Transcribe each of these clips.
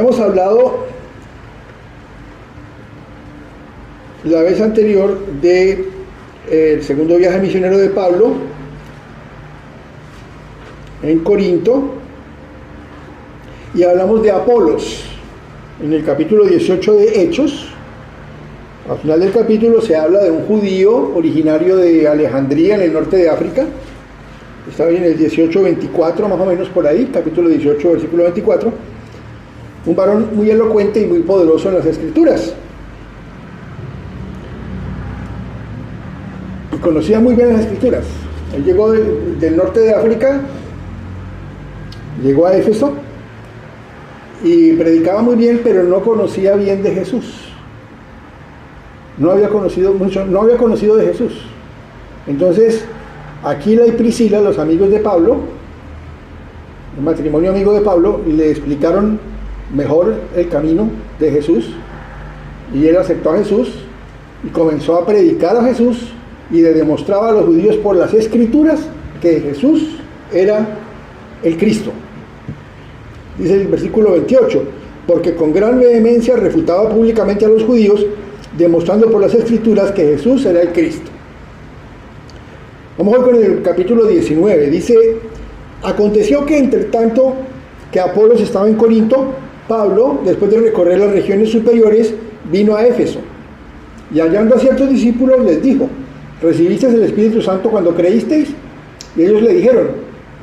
Habíamos hablado la vez anterior de el segundo viaje misionero de Pablo en Corinto, y hablamos de Apolos en el capítulo 18 de Hechos. Al final del capítulo se habla de un judío originario de Alejandría, en el norte de África. Está bien en el 18:24, más o menos por ahí, capítulo 18, versículo 24. Un varón muy elocuente y muy poderoso en las Escrituras. Y conocía muy bien las Escrituras. Él llegó del norte de África, llegó a Éfeso y predicaba muy bien, pero no conocía bien de Jesús. No había conocido de Jesús. Entonces, Aquila y Priscila, los amigos de Pablo, el matrimonio amigo de Pablo, le explicaron mejor el camino de Jesús, y él aceptó a Jesús y comenzó a predicar a Jesús, y le demostraba a los judíos por las Escrituras que Jesús era el Cristo. Dice el versículo 28, porque con gran vehemencia refutaba públicamente a los judíos, demostrando por las Escrituras que Jesús era el Cristo. Vamos a ver con el capítulo 19. Dice: aconteció que entre tanto que Apolos estaba en Corinto, Pablo, después de recorrer las regiones superiores, vino a Éfeso, y hallando a ciertos discípulos les dijo: ¿recibisteis el Espíritu Santo cuando creísteis? Y ellos le dijeron: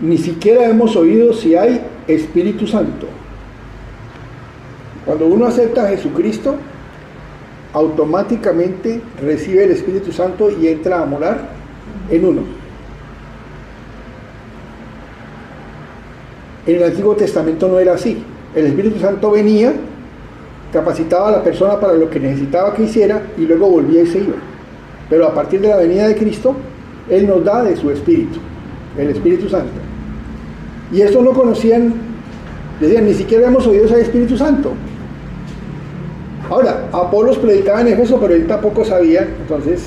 ni siquiera hemos oído si hay Espíritu Santo. Cuando uno acepta a Jesucristo, automáticamente recibe el Espíritu Santo y entra a morar en uno. En el Antiguo Testamento no era así. El Espíritu Santo venía, capacitaba a la persona para lo que necesitaba que hiciera y luego volvía y se iba. Pero a partir de la venida de Cristo, Él nos da de su Espíritu, el Espíritu Santo. Y estos no conocían, decían: ni siquiera hemos oído ese Espíritu Santo. Ahora, Apolos predicaba en Éfeso, pero él tampoco sabía, entonces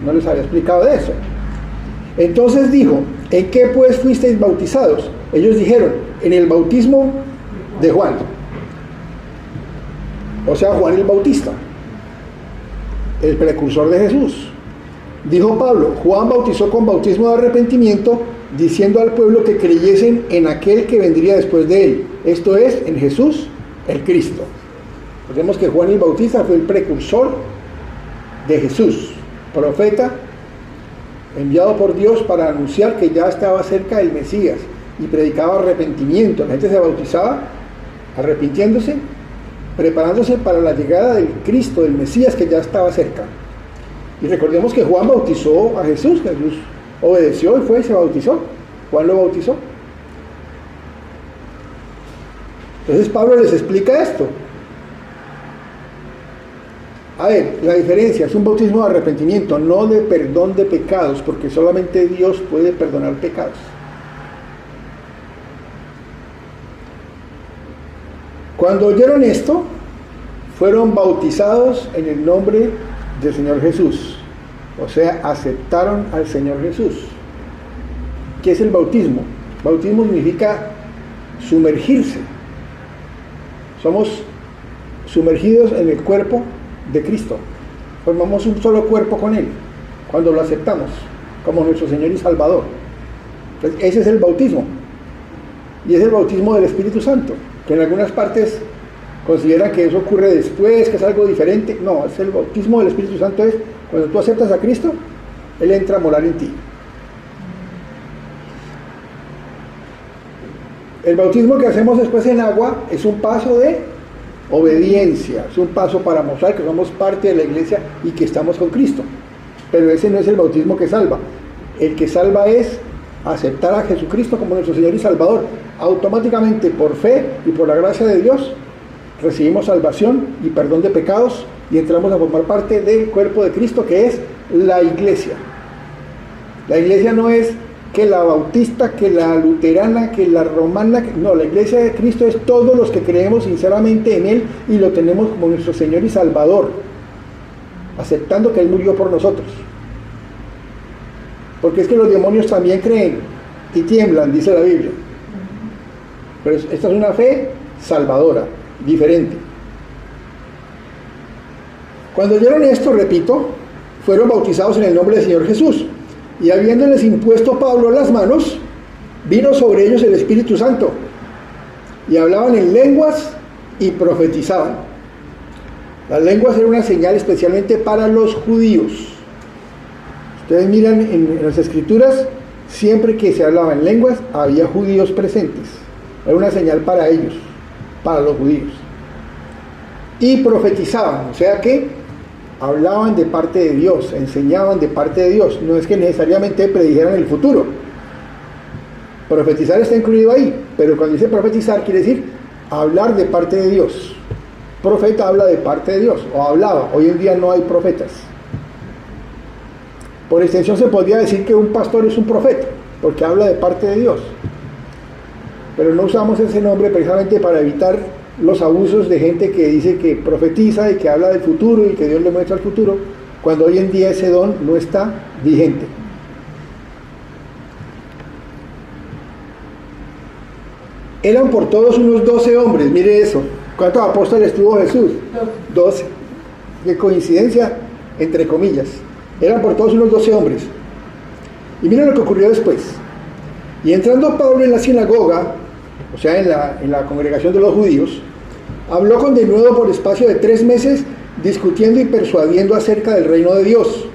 no les había explicado de eso. Entonces dijo: ¿en qué pues fuisteis bautizados? Ellos dijeron: en el bautismo de Juan. O sea, Juan el Bautista, el precursor de Jesús. Dijo Pablo: Juan bautizó con bautismo de arrepentimiento, diciendo al pueblo que creyesen en aquel que vendría después de él, esto es, en Jesús el Cristo. Vemos que Juan el Bautista fue el precursor de Jesús, profeta enviado por Dios para anunciar que ya estaba cerca el Mesías, y predicaba arrepentimiento. La gente se bautizaba arrepintiéndose, preparándose para la llegada del Cristo, del Mesías, que ya estaba cerca. Y recordemos que Juan bautizó a Jesús. Jesús obedeció y fue y se bautizó. Juan lo bautizó. Entonces Pablo les explica esto. A ver, la diferencia es un bautismo de arrepentimiento, no de perdón de pecados, porque solamente Dios puede perdonar pecados. Cuando oyeron esto, fueron bautizados en el nombre del Señor Jesús. O sea, aceptaron al Señor Jesús. ¿Qué es el bautismo? Bautismo significa sumergirse. Somos sumergidos en el cuerpo de Cristo. Formamos un solo cuerpo con Él cuando lo aceptamos como nuestro Señor y Salvador. Entonces, ese es el bautismo. Y es el bautismo del Espíritu Santo, que en algunas partes consideran que eso ocurre después, que es algo diferente. No, es el bautismo del Espíritu Santo. Es cuando tú aceptas a Cristo, Él entra a morar en ti. El bautismo que hacemos después en agua es un paso de obediencia, es un paso para mostrar que somos parte de la iglesia y que estamos con Cristo. Pero ese no es el bautismo que salva. El que salva es aceptar a Jesucristo como nuestro Señor y Salvador. Automáticamente, por fe y por la gracia de Dios, recibimos salvación y perdón de pecados y entramos a formar parte del cuerpo de Cristo, que es la iglesia. La iglesia no es que la bautista, que la luterana, que la romana, no, la iglesia de Cristo es todos los que creemos sinceramente en Él y lo tenemos como nuestro Señor y Salvador, aceptando que Él murió por nosotros. Porque es que los demonios también creen y tiemblan, dice la Biblia. Pero esta es una fe salvadora. diferente. Cuando oyeron esto, repito, fueron bautizados en el nombre del Señor Jesús, y habiéndoles impuesto Pablo las manos, vino sobre ellos el Espíritu Santo, y hablaban en lenguas y profetizaban. Las lenguas eran una señal especialmente para los judíos. Ustedes miran en las Escrituras, siempre que se hablaba en lenguas, había judíos presentes. Era una señal para ellos, para los judíos. Y profetizaban, o sea que hablaban de parte de Dios, enseñaban de parte de Dios. No es que necesariamente predijeran el futuro. Profetizar está incluido ahí, pero cuando dice profetizar quiere decir hablar de parte de Dios. Profeta habla de parte de Dios, o hablaba. Hoy en día no hay profetas. Por extensión se podría decir que un pastor es un profeta, porque habla de parte de Dios. Pero no usamos ese nombre precisamente para evitar los abusos de gente que dice que profetiza y que habla del futuro y que Dios le muestra el futuro, cuando hoy en día ese don no está vigente. Eran por todos unos 12 hombres, mire eso. ¿Cuántos apóstoles tuvo Jesús? 12. Qué coincidencia, entre comillas. Eran por todos unos 12 hombres. Y miren lo que ocurrió después. Y entrando Pablo en la sinagoga, o sea, en la congregación de los judíos, habló con denuedo por espacio de 3 meses, discutiendo y persuadiendo acerca del reino de Dios.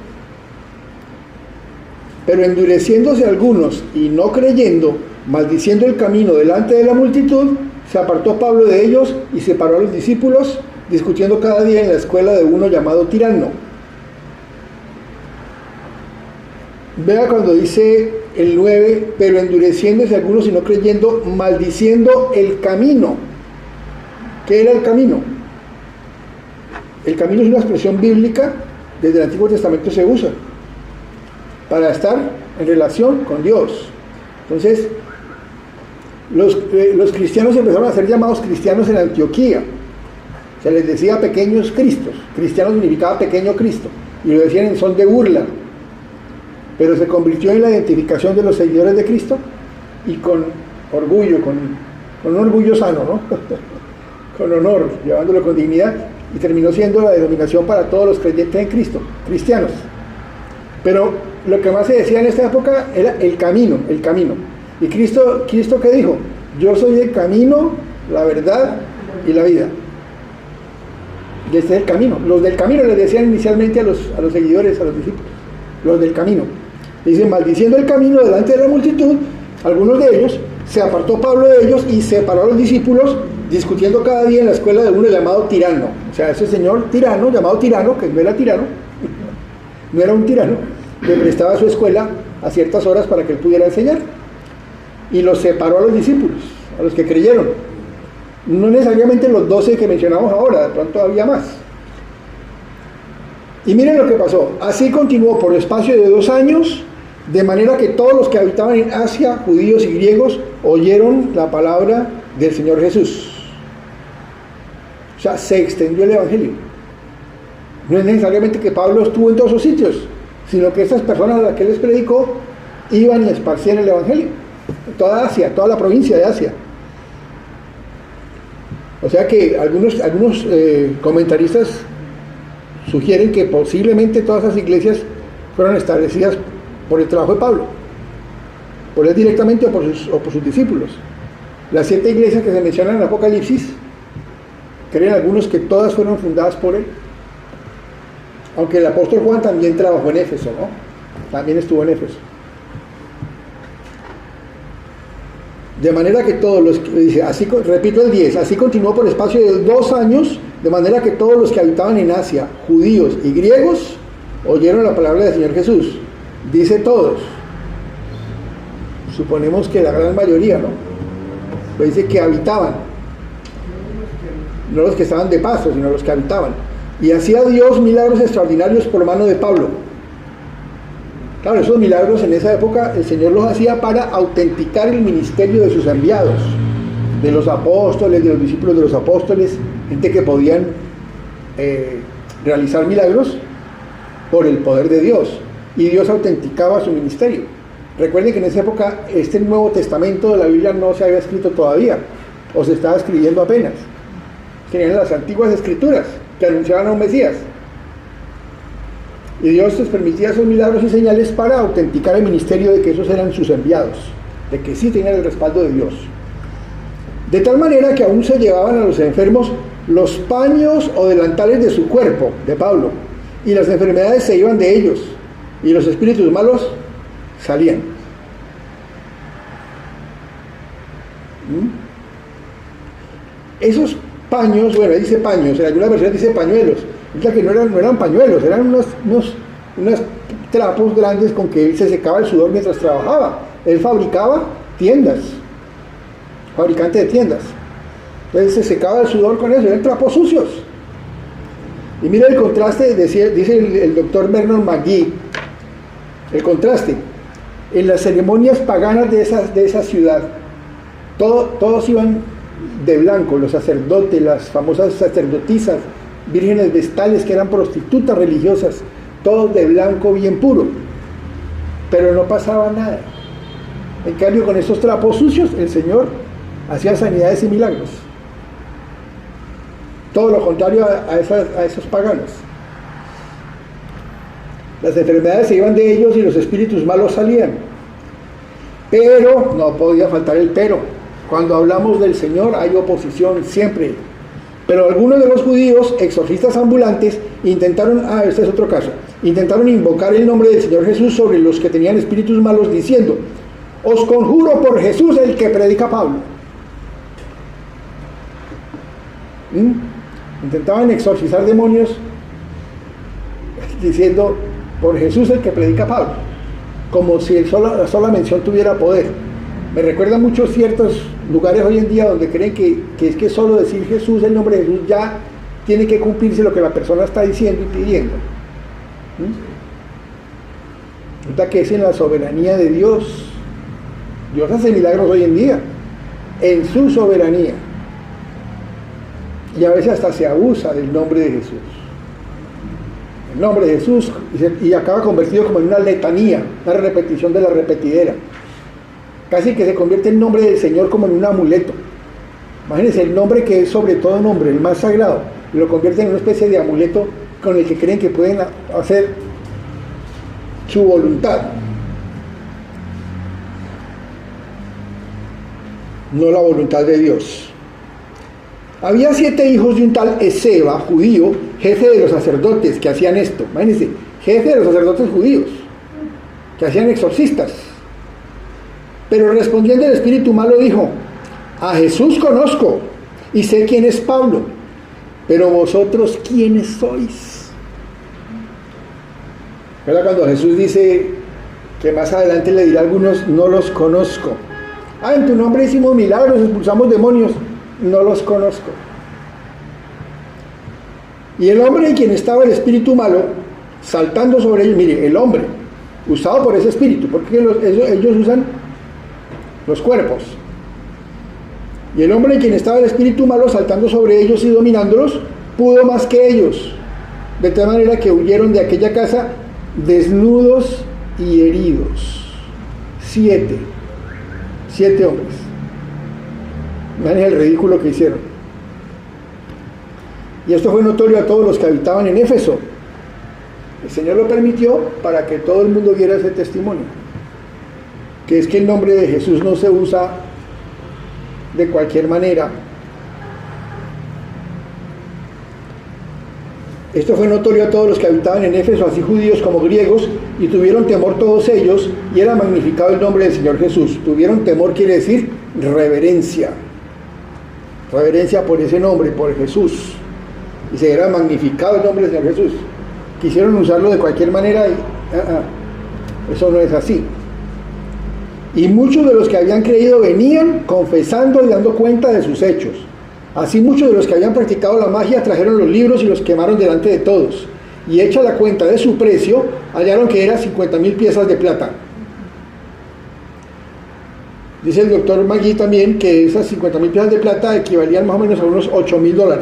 Pero endureciéndose algunos y no creyendo, maldiciendo el camino delante de la multitud, se apartó Pablo de ellos y separó a los discípulos, discutiendo cada día en la escuela de uno llamado Tirano. Vea cuando dice el 9, pero endureciéndose algunos y no creyendo, maldiciendo el camino. ¿Qué era el camino? El camino es una expresión bíblica, desde el Antiguo Testamento se usa para estar en relación con Dios. Entonces, los cristianos empezaron a ser llamados cristianos en Antioquía. Se les decía pequeños cristos. Cristiano significaba pequeño Cristo, y lo decían en son de burla. Pero se convirtió en la identificación de los seguidores de Cristo, y con orgullo, con un orgullo sano, ¿no? Con honor, llevándolo con dignidad, y terminó siendo la denominación para todos los creyentes en Cristo, cristianos. Pero lo que más se decía en esta época era el camino. ¿Y Cristo qué dijo? Yo soy el camino, la verdad y la vida. Y este es el camino. Los del camino les decían inicialmente a los seguidores, a los discípulos, los del camino. Dicen, maldiciendo el camino delante de la multitud, algunos de ellos, se apartó Pablo de ellos y separó a los discípulos, discutiendo cada día en la escuela de uno llamado Tirano. O sea, ese señor tirano, llamado Tirano, que no era tirano, no era un tirano, le prestaba su escuela a ciertas horas para que él pudiera enseñar. Y los separó a los discípulos, a los que creyeron. No necesariamente los 12 que mencionamos ahora, de pronto había más. Y miren lo que pasó. Así continuó por espacio de 2 años, de manera que todos los que habitaban en Asia, judíos y griegos, oyeron la palabra del Señor Jesús. O sea, se extendió el Evangelio. No es necesariamente que Pablo estuvo en todos esos sitios, sino que estas personas a las que les predicó iban y esparcían el Evangelio. Toda Asia, toda la provincia de Asia. O sea que algunos comentaristas sugieren que posiblemente todas esas iglesias fueron establecidas por el trabajo de Pablo, por él directamente o por sus discípulos. Las 7 iglesias que se mencionan en el Apocalipsis, creen algunos que todas fueron fundadas por él, aunque el apóstol Juan también trabajó en Éfeso, ¿no? También estuvo en Éfeso. De manera que todos los que, dice, así, repito el 10, así continuó por espacio de 2 años, de manera que todos los que habitaban en Asia, judíos y griegos, oyeron la palabra del Señor Jesús. Dice todos. Suponemos que la gran mayoría, ¿no? Pero dice que habitaban. No los que estaban de paso, sino los que habitaban. Y hacía Dios milagros extraordinarios por mano de Pablo. Claro, esos milagros en esa época el Señor los hacía para autenticar el ministerio de sus enviados, de los apóstoles, de los discípulos de los apóstoles, gente que podían realizar milagros por el poder de Dios, y Dios autenticaba su ministerio. Recuerden que en esa época este Nuevo Testamento de la Biblia no se había escrito todavía, o se estaba escribiendo apenas. creían en las antiguas escrituras que anunciaban a un Mesías. Y Dios les permitía esos milagros y señales para autenticar el ministerio de que esos eran sus enviados, de que sí tenían el respaldo de Dios. De tal manera que aún se llevaban a los enfermos los paños o delantales de su cuerpo, de Pablo, y las enfermedades se iban de ellos, y los espíritus malos salían. Esos paños, bueno, dice paños, en algunas versiones dice pañuelos, es que no eran pañuelos, eran unos trapos grandes con que él se secaba el sudor mientras trabajaba. Él fabricaba tiendas, fabricante de tiendas. Entonces se secaba el sudor con eso, eran trapos sucios. Y mira el contraste, dice el doctor Vernon McGee, el contraste. En las ceremonias paganas de esa ciudad, todos iban de blanco, los sacerdotes, las famosas sacerdotisas, vírgenes vestales que eran prostitutas religiosas, todos de blanco bien puro, pero no pasaba nada. En cambio, con esos trapos sucios, el Señor hacía sanidades y milagros. Todo lo contrario a esos paganos. Las enfermedades se iban de ellos y los espíritus malos salían. Pero, no podía faltar el pero. Cuando hablamos del Señor hay oposición siempre. Pero algunos de los judíos, exorcistas ambulantes, intentaron invocar el nombre del Señor Jesús sobre los que tenían espíritus malos, diciendo: os conjuro por Jesús el que predica Pablo. Intentaban exorcizar demonios diciendo: por Jesús el que predica Pablo, como si la sola mención tuviera poder. Me recuerda mucho ciertos lugares hoy en día donde creen que es que solo decir Jesús, el nombre de Jesús, ya tiene que cumplirse lo que la persona está diciendo y pidiendo. Resulta que es en la soberanía de Dios. Dios hace milagros hoy en día, en su soberanía. Y a veces hasta se abusa del nombre de Jesús. El nombre de Jesús, y acaba convertido como en una letanía, una repetición de la repetidera. Casi que se convierte el nombre del Señor como en un amuleto. Imagínense, el nombre que es sobre todo nombre, el más sagrado, y lo convierten en una especie de amuleto con el que creen que pueden hacer su voluntad. No la voluntad de Dios. Había 7 hijos de un tal Esceva, judío, jefe de los sacerdotes, que hacían esto. Imagínense, jefe de los sacerdotes judíos, que hacían exorcistas. Pero respondiendo el espíritu malo dijo: a Jesús conozco y sé quién es Pablo, pero vosotros ¿quiénes sois? ¿Verdad? Cuando Jesús dice que más adelante le dirá a algunos: no los conozco. En tu nombre hicimos milagros, expulsamos demonios, no los conozco. Y el hombre en quien estaba el espíritu malo, saltando sobre ellos, mire, el hombre, usado por ese espíritu, porque ellos usan los cuerpos. Y el hombre en quien estaba el espíritu malo, saltando sobre ellos y dominándolos, pudo más que ellos, de tal manera que huyeron de aquella casa desnudos y heridos. 7 hombres. Miren el ridículo que hicieron. Y esto fue notorio a todos los que habitaban en Éfeso. El Señor lo permitió para que todo el mundo viera ese testimonio, que es que el nombre de Jesús no se usa de cualquier manera. Esto fue notorio a todos los que habitaban en Éfeso, así judíos como griegos, y tuvieron temor todos ellos, y era magnificado el nombre del Señor Jesús. Tuvieron temor quiere decir reverencia. Reverencia por ese nombre, por Jesús. Y se era magnificado el nombre del Señor Jesús. Quisieron usarlo de cualquier manera y eso no es así. Y muchos de los que habían creído venían confesando y dando cuenta de sus hechos. Así muchos de los que habían practicado la magia trajeron los libros y los quemaron delante de todos. Y hecha la cuenta de su precio, hallaron que eran 50,000 piezas de plata. Dice el doctor Magui también que esas 50,000 piezas de plata equivalían más o menos a unos $8,000.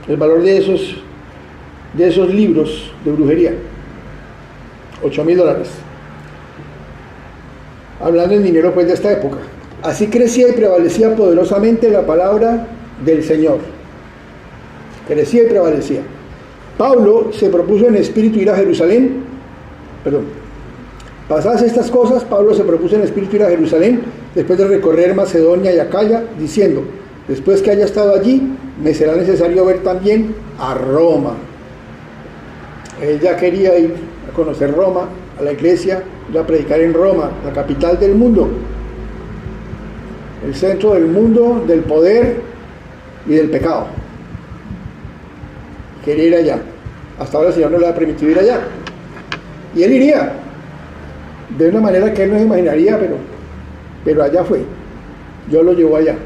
El valor de esos libros de brujería. $8,000. Hablando en dinero pues de esta época. Así crecía y prevalecía poderosamente la palabra del Señor. Crecía y prevalecía. Pablo se propuso en espíritu ir a Jerusalén, pasadas estas cosas, Pablo se propuso en espíritu ir a Jerusalén, después de recorrer Macedonia y Acaya, diciendo, después que haya estado allí, me será necesario ver también a Roma. Él ya quería ir a conocer Roma, a la iglesia, ir a predicar en Roma, la capital del mundo, el centro del mundo, del poder y del pecado. Quería ir allá. Hasta ahora el Señor no le ha permitido ir allá. Y él iría, de una manera que él no se imaginaría, pero allá fue. Dios lo llevó allá.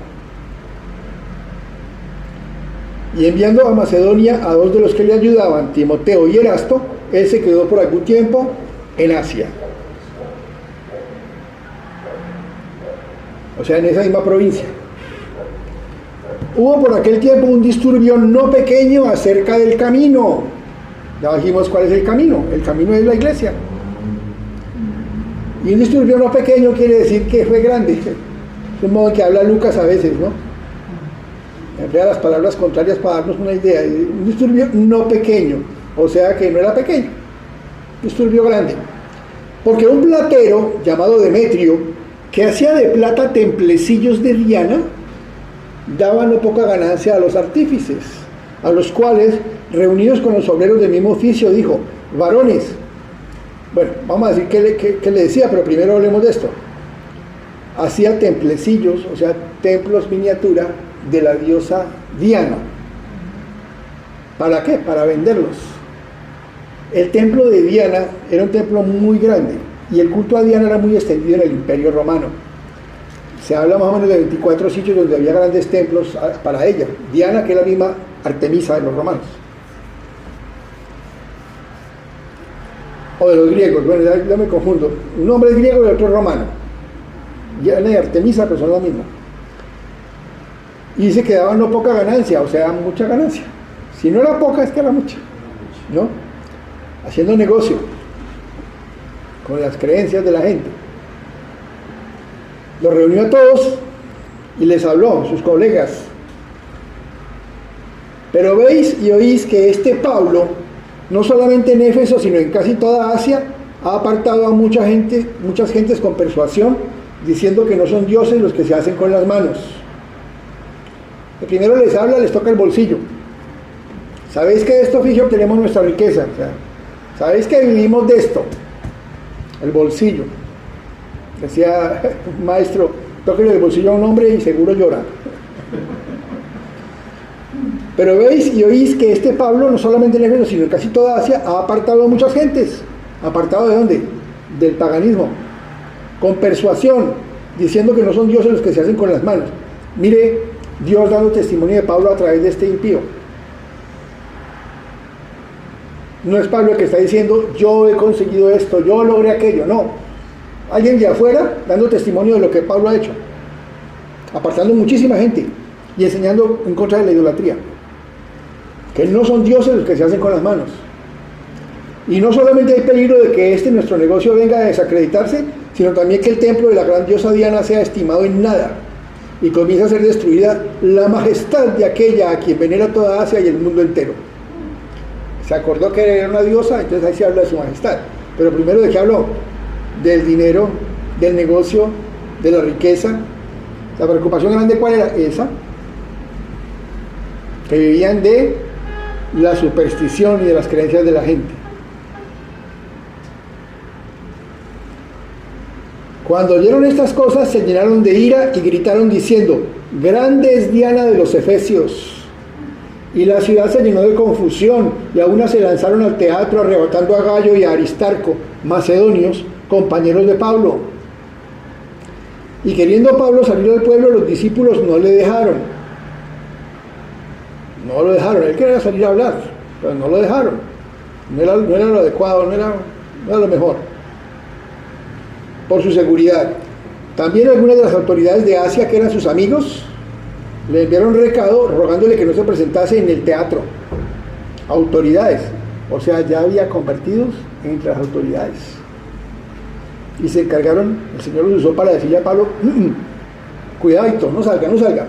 Y enviando a Macedonia a dos de los que le ayudaban, Timoteo y Erasto, él se quedó por algún tiempo en Asia. O sea, en esa misma provincia. Hubo por aquel tiempo un disturbio no pequeño acerca del camino. Ya dijimos cuál es el camino. El camino es la iglesia. Y un disturbio no pequeño quiere decir que fue grande. Es un modo que habla Lucas a veces, ¿no? Emplea las palabras contrarias para darnos una idea. Un disturbio no pequeño, o sea que no era pequeño. Un disturbio grande. Porque un platero llamado Demetrio, que hacía de plata templecillos de Diana, daba no poca ganancia a los artífices, a los cuales, reunidos con los obreros del mismo oficio, dijo, varones, bueno, vamos a decir qué le decía, pero primero hablemos de esto. Hacía templecillos, o sea, templos miniatura de la diosa Diana. ¿Para qué? Para venderlos. El templo de Diana era un templo muy grande y el culto a Diana era muy extendido en el Imperio Romano. Se habla más o menos de 24 sitios donde había grandes templos para ella. Diana, que es la misma Artemisa de los romanos. O de los griegos, bueno, ya me confundo. Un nombre es griego y el otro es romano. Diana y Artemisa, pero son lo mismo. Y dice que daban no poca ganancia, o sea, mucha ganancia. Si no era poca, es que era mucha, ¿no? Haciendo negocio con las creencias de la gente. Los reunió a todos y les habló, sus colegas. Pero veis y oís que este Pablo, no solamente en Éfeso, sino en casi toda Asia, ha apartado a muchas gentes con persuasión, diciendo que no son dioses los que se hacen con las manos. El primero les habla, les toca el bolsillo. ¿Sabéis que de este oficio obtenemos nuestra riqueza? O sea, ¿sabéis que vivimos de esto? El bolsillo. Decía un maestro, tóquenle el bolsillo a un hombre y seguro llora. Pero veis y oís que este Pablo, no solamente en Éfeso, sino en casi toda Asia, ha apartado a muchas gentes. ¿Apartado de dónde? Del paganismo. Con persuasión, diciendo que no son dioses los que se hacen con las manos. Mire, Dios dando testimonio de Pablo a través de este impío. No es Pablo el que está diciendo, yo he conseguido esto, yo logré aquello, no. Alguien de afuera dando testimonio de lo que Pablo ha hecho, apartando muchísima gente y enseñando en contra de la idolatría, que no son dioses los que se hacen con las manos. Y no solamente hay peligro de que nuestro negocio venga a desacreditarse, sino también que el templo de la gran diosa Diana sea estimado en nada y comienza a ser destruida la majestad de aquella a quien venera toda Asia y el mundo entero. Se acordó que era una diosa, entonces ahí se habla de su majestad. Pero primero, ¿de qué habló? Del dinero, del negocio, de la riqueza. La preocupación grande, ¿cuál era? Esa, que vivían de la superstición y de las creencias de la gente. Cuando oyeron estas cosas, se llenaron de ira y gritaron diciendo, grande es Diana de los Efesios. Y la ciudad se llenó de confusión, y a una se lanzaron al teatro arrebatando a Gallo y a Aristarco, macedonios, compañeros de Pablo. Y queriendo Pablo salir del pueblo, los discípulos no le dejaron. No lo dejaron, él quería salir a hablar, pero no lo dejaron. No era lo adecuado, no era lo mejor. Por su seguridad. También algunas de las autoridades de Asia, que eran sus amigos, le enviaron recado rogándole que no se presentase en el teatro. Autoridades, o sea, ya había convertidos entre las autoridades. Y se encargaron, el Señor los usó para decirle a Pablo, cuidadito, no salga.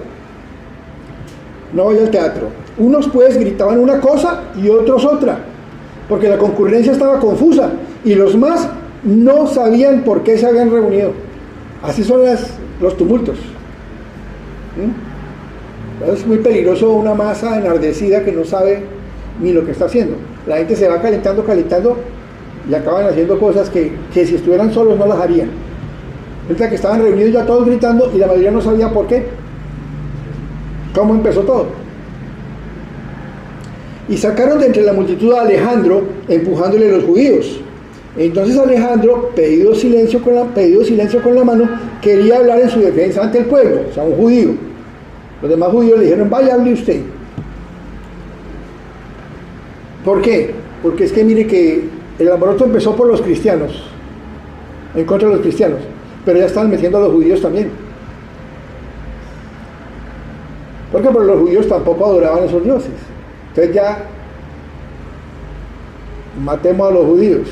no vaya al teatro. Unos pues gritaban una cosa y otros otra, porque la concurrencia estaba confusa y los más no sabían por qué se habían reunido. Así son los tumultos. Es muy peligroso una masa enardecida que no sabe ni lo que está haciendo. La gente se va calentando y acaban haciendo cosas que si estuvieran solos no las harían. Resulta que estaban reunidos ya todos gritando y la mayoría no sabía por qué. ¿Cómo empezó todo? Y sacaron de entre la multitud a Alejandro, empujándole a los judíos. Entonces Alejandro, pedido silencio con la mano, quería hablar en su defensa ante el pueblo, o sea, un judío. Los demás judíos le dijeron, vaya, hable usted. ¿Por qué? Porque es que mire que el alboroto empezó por los cristianos, en contra de los cristianos, pero ya están metiendo a los judíos también. Porque los judíos tampoco adoraban a esos dioses. Entonces ya matemos a los judíos.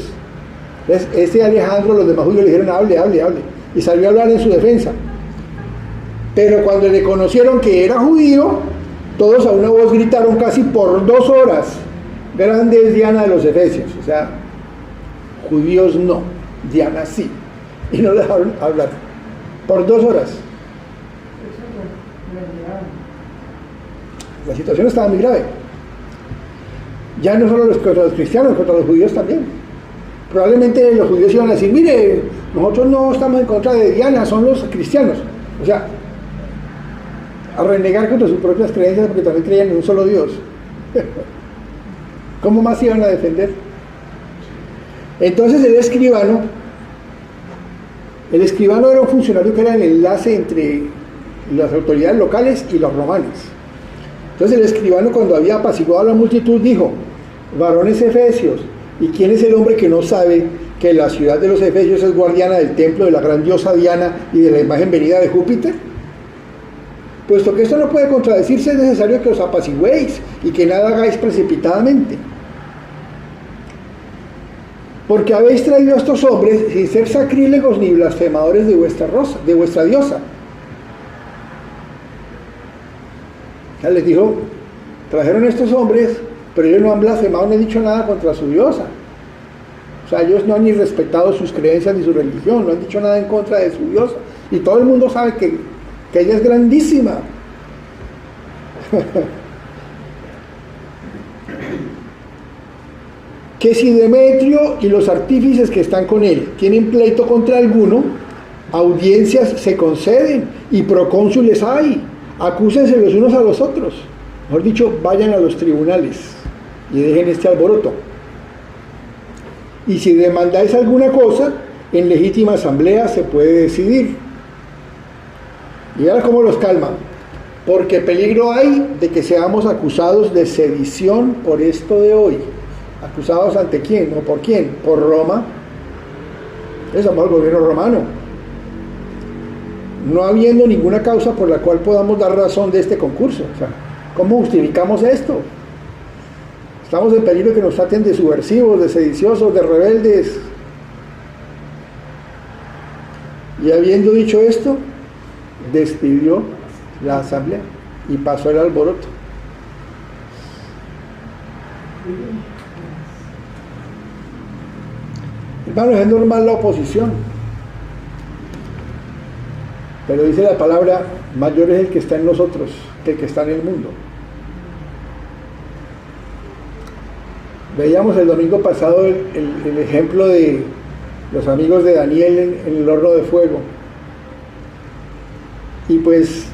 Entonces este Alejandro, los demás judíos le dijeron, hable. Y salió a hablar en su defensa. Pero cuando le conocieron que era judío, todos a una voz gritaron casi por 2 horas, grande es Diana de los Efesios. O sea, judíos no, Diana sí. Y no le dejaron hablar. Por 2 horas. La situación estaba muy grave. Ya no solo contra los cristianos, contra los judíos también. Probablemente los judíos iban a decir, mire, nosotros no estamos en contra de Diana, son los cristianos. O sea, a renegar contra sus propias creencias porque también creían en un solo Dios. ¿Cómo más iban a defender? Entonces el escribano era un funcionario que era el enlace entre las autoridades locales y los romanos. Entonces el escribano, cuando había apaciguado a la multitud, dijo, varones efesios, ¿y quién es el hombre que no sabe que la ciudad de los efesios es guardiana del templo de la gran diosa Diana y de la imagen venida de Júpiter? Puesto que esto no puede contradecirse, es necesario que os apaciguéis y que nada hagáis precipitadamente. Porque habéis traído a estos hombres sin ser sacrílegos ni blasfemadores de vuestra diosa. Ya les dijo, trajeron a estos hombres, pero ellos no han blasfemado ni han dicho nada contra su diosa. O sea, ellos no han ni respetado sus creencias ni su religión, no han dicho nada en contra de su diosa. Y todo el mundo sabe que ella es grandísima. Que si Demetrio y los artífices que están con él tienen pleito contra alguno, audiencias se conceden y procónsules hay. Acúsense los unos a los otros. Mejor dicho, vayan a los tribunales y dejen este alboroto. Y si demandáis alguna cosa, en legítima asamblea se puede decidir. Y ahora cómo los calman. Porque peligro hay de que seamos acusados de sedición por esto de hoy. ¿Acusados ante quién? ¿O por quién? Por Roma. Es el gobierno romano. No habiendo ninguna causa por la cual podamos dar razón de este concurso. O sea, ¿cómo justificamos esto? Estamos en peligro de que nos traten de subversivos, de sediciosos, de rebeldes. Y habiendo dicho esto, despidió la asamblea y pasó el alboroto. Hermanos, es normal la oposición, pero dice la palabra, mayor es el que está en nosotros que el que está en el mundo. Veíamos el domingo pasado el ejemplo de los amigos de Daniel en el horno de fuego. Y pues,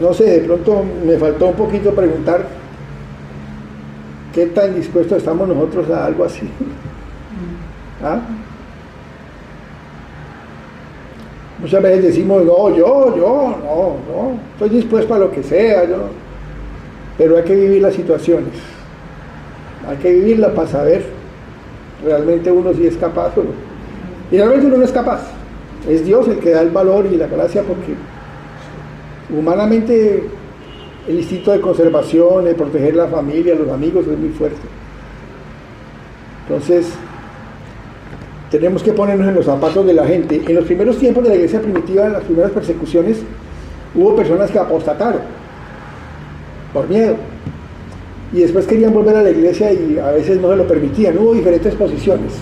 no sé, de pronto me faltó un poquito preguntar qué tan dispuestos estamos nosotros a algo así. ¿Ah? Muchas veces decimos, no, estoy dispuesto a lo que sea, pero hay que vivir las situaciones, hay que vivirla para saber realmente uno si es capaz o no. Y realmente uno no es capaz, es Dios el que da el valor y la gracia, porque humanamente el instinto de conservación, de proteger la familia, los amigos es muy fuerte. Entonces tenemos que ponernos en los zapatos de la gente. En los primeros tiempos de la iglesia primitiva, en las primeras persecuciones, hubo personas que apostataron. por miedo. Y después querían volver a la iglesia y a veces no se lo permitían. Hubo diferentes posiciones.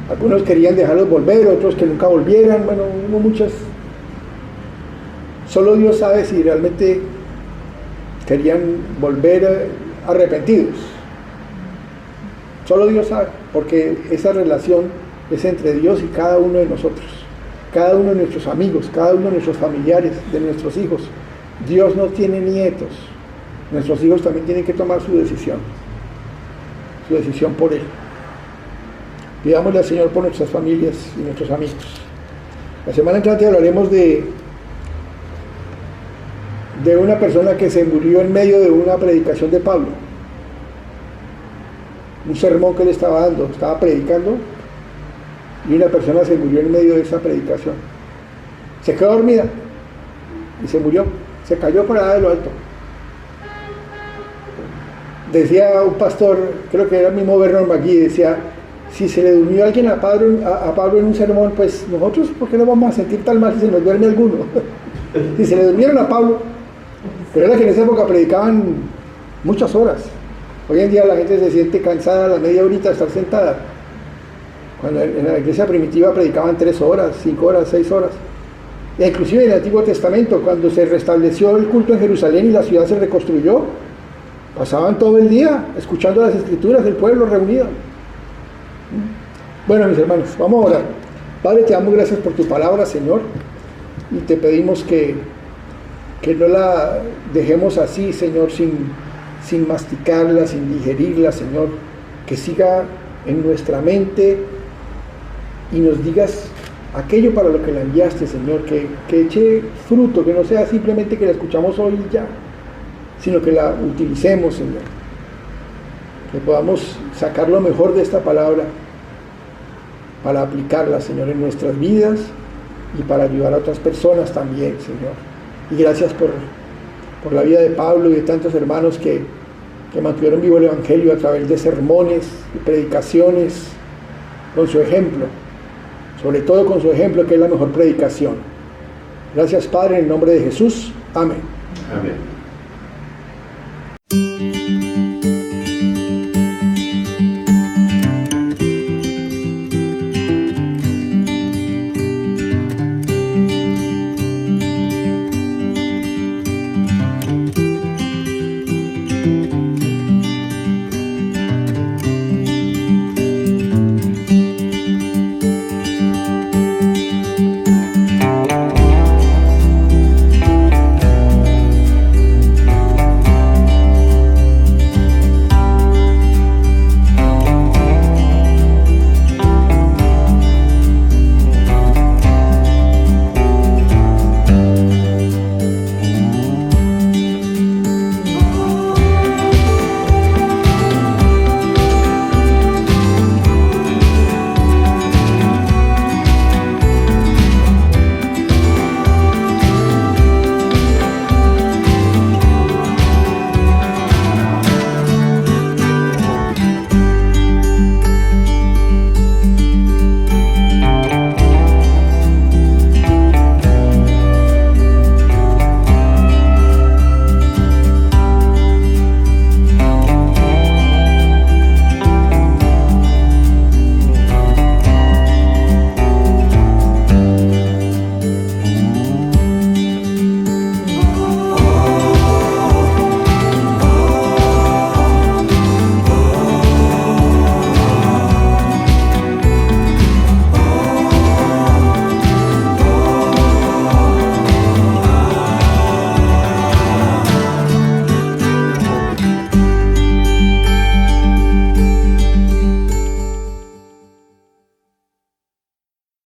Algunos querían dejarlos volver, otros que nunca volvieran. Bueno, hubo muchas. Solo Dios sabe si realmente querían volver arrepentidos. Solo Dios sabe, porque esa relación es entre Dios y cada uno de nosotros, cada uno de nuestros amigos, cada uno de nuestros familiares, de nuestros hijos. Dios no tiene nietos. Nuestros hijos también tienen que tomar su decisión por Él. Pidámosle al Señor por nuestras familias y nuestros amigos. La semana entrante hablaremos de una persona que se murió en medio de una predicación de Pablo. Un sermón que él estaba dando, estaba predicando, y una persona se murió en medio de esa predicación. Se quedó dormida y se murió, se cayó por allá de lo alto. Decía un pastor, creo que era el mismo Bernard McGee, decía: si se le durmió alguien a Pablo en un sermón, pues nosotros, ¿por qué no vamos a sentir tan mal si se nos duerme alguno? Si se le durmieron a Pablo, pero era que en esa época predicaban muchas horas. Hoy en día la gente se siente cansada a la media horita de estar sentada. Cuando en la iglesia primitiva predicaban 3 horas, 5 horas, 6 horas. E inclusive en el Antiguo Testamento, cuando se restableció el culto en Jerusalén y la ciudad se reconstruyó, pasaban todo el día escuchando las escrituras del pueblo reunido. Bueno, mis hermanos, vamos a orar. Padre, te damos gracias por tu palabra, Señor, y te pedimos que no la dejemos así, Señor, sin masticarla, sin digerirla, Señor, que siga en nuestra mente y nos digas aquello para lo que la enviaste, Señor, que eche fruto, que no sea simplemente que la escuchamos hoy y ya, sino que la utilicemos, Señor, que podamos sacar lo mejor de esta palabra para aplicarla, Señor, en nuestras vidas y para ayudar a otras personas también, Señor. Y gracias por la vida de Pablo y de tantos hermanos que mantuvieron vivo el Evangelio a través de sermones y predicaciones, con su ejemplo, sobre todo con su ejemplo, que es la mejor predicación. Gracias, Padre, en el nombre de Jesús. Amén. Amén.